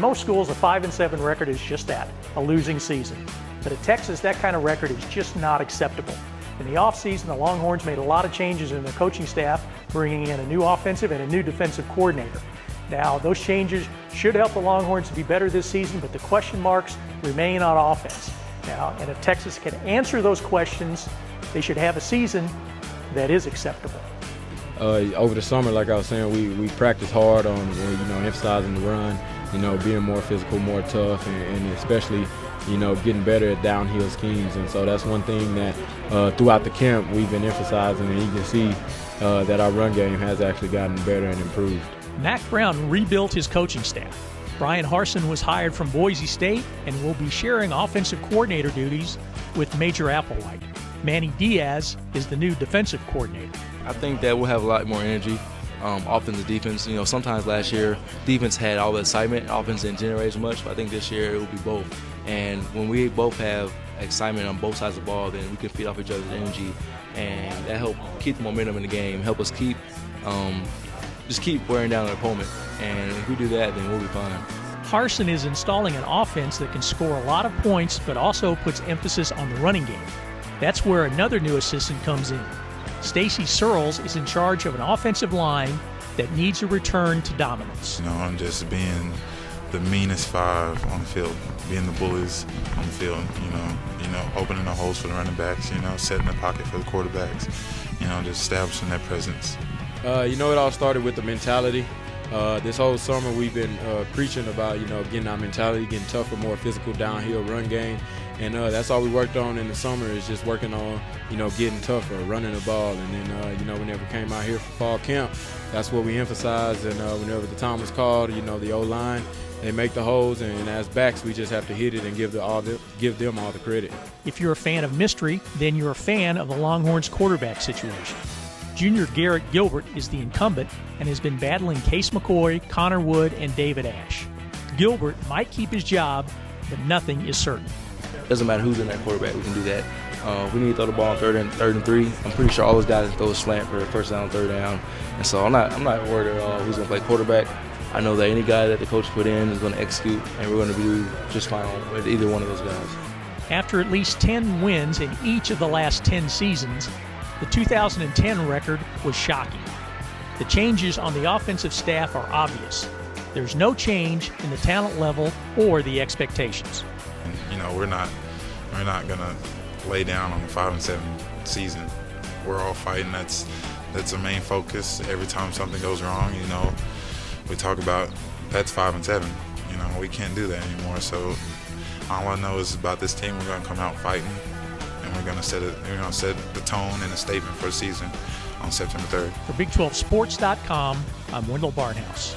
most schools, a 5-7 record is just that, a losing season. But at Texas, that kind of record is just not acceptable. In the offseason, the Longhorns made a lot of changes in their coaching staff, bringing in a new offensive and a new defensive coordinator. Now, those changes should help the Longhorns to be better this season, but the question marks remain on offense. Now, and if Texas can answer those questions, they should have a season that is acceptable. Over the summer, like I was saying, we practiced hard on emphasizing the run, being more physical, more tough, and especially getting better at downhill schemes. And so that's one thing that throughout the camp we've been emphasizing, and you can see that our run game has actually gotten better and improved. Mack Brown rebuilt his coaching staff. Brian Harsin was hired from Boise State and will be sharing offensive coordinator duties with Major Applewhite. Manny Diaz is the new defensive coordinator. I think that we'll have a lot more energy, offense and defense. Sometimes last year, defense had all the excitement, offense didn't generate as much, but I think this year it will be both. And when we both have excitement on both sides of the ball, then we can feed off each other's energy, and that helps keep the momentum in the game, help us keep wearing down the opponent. And if we do that, then we'll be fine. Harsin is installing an offense that can score a lot of points, but also puts emphasis on the running game. That's where another new assistant comes in. Stacy Searles is in charge of an offensive line that needs a return to dominance. I'm just being the meanest five on the field, being the bullies on the field, opening the holes for the running backs, setting the pocket for the quarterbacks, just establishing that presence. It all started with the mentality. This whole summer we've been preaching about, getting our mentality, getting tougher, more physical downhill run game. And that's all we worked on in the summer, is just working on, getting tougher, running the ball. And then, whenever we came out here for fall camp, that's what we emphasized. And whenever the time was called, the O-line, they make the holes. And as backs, we just have to hit it and give them all the credit. If you're a fan of mystery, then you're a fan of the Longhorns quarterback situation. Junior Garrett Gilbert is the incumbent and has been battling Case McCoy, Connor Wood, and David Ash. Gilbert might keep his job, but nothing is certain. Doesn't matter who's in that quarterback, we can do that. We need to throw the ball on third and three. I'm pretty sure all those guys can throw a slant for first down, third down. And so I'm not worried at all who's going to play quarterback. I know that any guy that the coach put in is going to execute, and we're going to do just fine with either one of those guys. After at least 10 wins in each of the last 10 seasons, the 2010 record was shocking. The changes on the offensive staff are obvious. There's no change in the talent level or the expectations. We're not gonna lay down on the 5-7 season. We're all fighting. That's our main focus. Every time something goes wrong, we talk about that's 5-7. We can't do that anymore. So all I know is about this team. We're gonna come out fighting, and we're gonna set the tone and the statement for the season on September 3rd. For Big 12Sports.com, I'm Wendell Barnhouse.